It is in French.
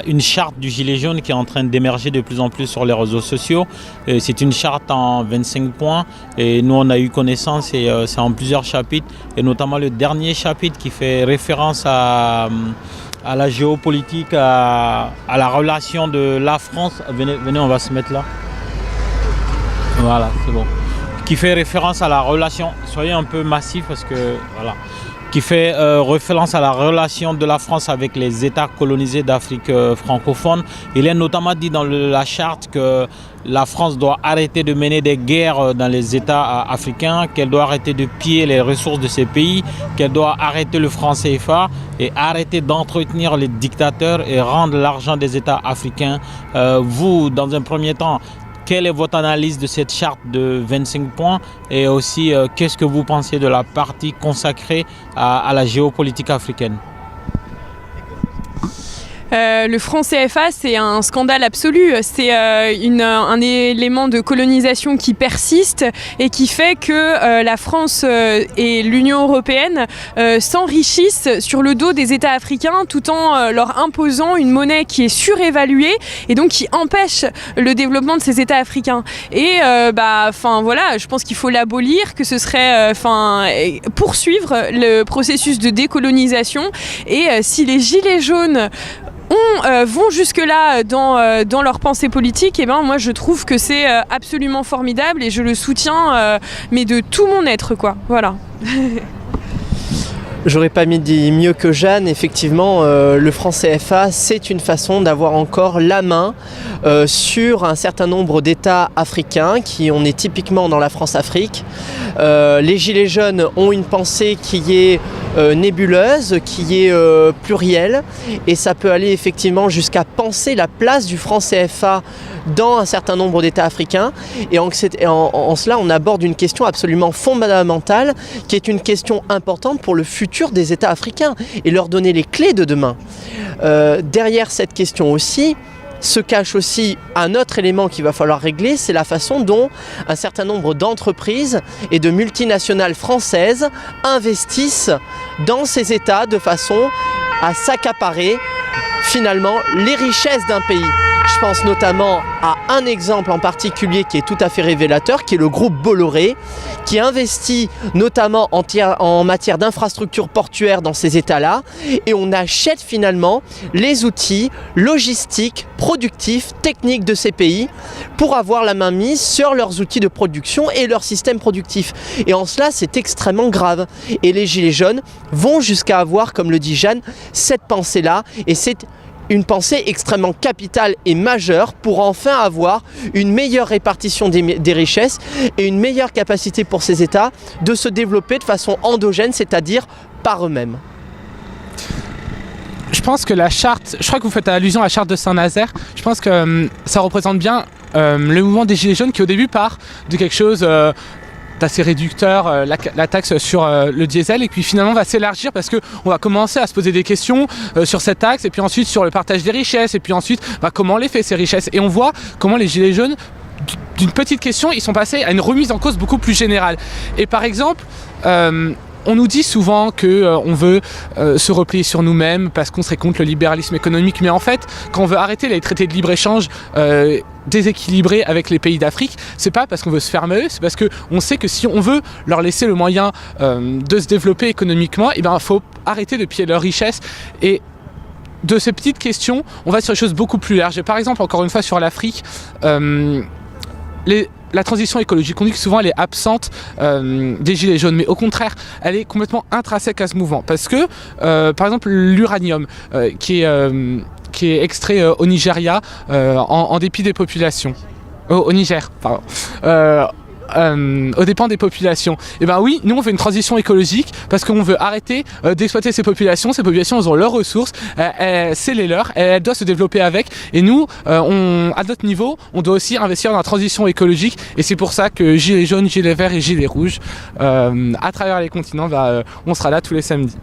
Une charte du gilet jaune qui est en train d'émerger de plus en plus sur les réseaux sociaux. C'est une charte en 25 points et nous on a eu connaissance et c'est en plusieurs chapitres et notamment le dernier chapitre qui fait référence à la géopolitique, à la relation de la France. Venez, on va se mettre là. Voilà, c'est bon. Qui fait référence à la relation, soyez un peu massif parce que voilà. Qui fait référence à la relation de la France avec les États colonisés d'Afrique francophone. Il est notamment dit dans la charte que la France doit arrêter de mener des guerres dans les États africains, qu'elle doit arrêter de piller les ressources de ces pays, qu'elle doit arrêter le franc CFA et arrêter d'entretenir les dictateurs et rendre l'argent des États africains. Vous, dans un premier temps, quelle est votre analyse de cette charte de 25 points et aussi qu'est-ce que vous pensez de la partie consacrée à la géopolitique africaine? Le franc CFA, c'est un scandale absolu. C'est un élément de colonisation qui persiste et qui fait que la France et l'Union européenne s'enrichissent sur le dos des États africains tout en leur imposant une monnaie qui est surévaluée et donc qui empêche le développement de ces États africains. Et voilà, je pense qu'il faut l'abolir, que ce serait poursuivre le processus de décolonisation. Et si les gilets jaunes vont jusque-là dans leur pensée politique, et moi je trouve que c'est absolument formidable et je le soutiens mais de tout mon être, quoi. Voilà. J'aurais pas dit mieux que Jeanne, effectivement, le franc CFA, c'est une façon d'avoir encore la main sur un certain nombre d'États africains, on est typiquement dans la France-Afrique. Les Gilets jaunes ont une pensée qui est nébuleuse, qui est plurielle, et ça peut aller effectivement jusqu'à penser la place du franc CFA dans un certain nombre d'États africains. Et en cela, on aborde une question absolument fondamentale, qui est une question importante pour le futur des États africains et leur donner les clés de demain. Derrière cette question aussi, se cache aussi un autre élément qu'il va falloir régler, c'est la façon dont un certain nombre d'entreprises et de multinationales françaises investissent dans ces États de façon à s'accaparer finalement les richesses d'un pays. Je pense notamment à un exemple en particulier qui est tout à fait révélateur, qui est le groupe Bolloré, qui investit notamment en matière d'infrastructures portuaires dans ces États-là, et on achète finalement les outils logistiques, productifs, techniques de ces pays pour avoir la main mise sur leurs outils de production et leur système productif. Et en cela, c'est extrêmement grave. Et les Gilets jaunes vont jusqu'à avoir, comme le dit Jeanne, cette pensée-là, et c'est une pensée extrêmement capitale et majeure pour enfin avoir une meilleure répartition des richesses et une meilleure capacité pour ces États de se développer de façon endogène, c'est-à-dire par eux-mêmes. Je pense que la charte, je crois que vous faites allusion à la charte de Saint-Nazaire, je pense que ça représente bien le mouvement des Gilets jaunes qui au début part de quelque chose d'assez réducteur, la taxe sur le diesel, et puis finalement va s'élargir parce qu'on va commencer à se poser des questions sur cette taxe, et puis ensuite sur le partage des richesses, et puis ensuite comment on les fait ces richesses. Et on voit comment les Gilets jaunes, d'une petite question, ils sont passés à une remise en cause beaucoup plus générale. Et par exemple, on nous dit souvent qu'on veut se replier sur nous-mêmes parce qu'on serait contre le libéralisme économique, mais en fait, quand on veut arrêter les traités de libre-échange déséquilibrés avec les pays d'Afrique, c'est pas parce qu'on veut se fermer, c'est parce qu'on sait que si on veut leur laisser le moyen de se développer économiquement, il faut arrêter de piller leurs richesses. Et de ces petites questions, on va sur des choses beaucoup plus larges. Et par exemple, encore une fois, sur l'Afrique, la transition écologique, on dit que souvent elle est absente des Gilets jaunes, mais au contraire, elle est complètement intrinsèque à ce mouvement. Parce que, par exemple, l'uranium, qui est extrait au Nigeria, en dépit des populations. Au Niger, pardon. Aux dépens des populations. Et ben oui, nous on fait une transition écologique parce qu'on veut arrêter d'exploiter ces populations. Ces populations, elles ont leurs ressources, c'est les leurs, elles doivent se développer avec. Et nous, à notre niveau, on doit aussi investir dans la transition écologique. Et c'est pour ça que Gilets jaunes, Gilets verts et Gilets rouges, à travers les continents, on sera là tous les samedis.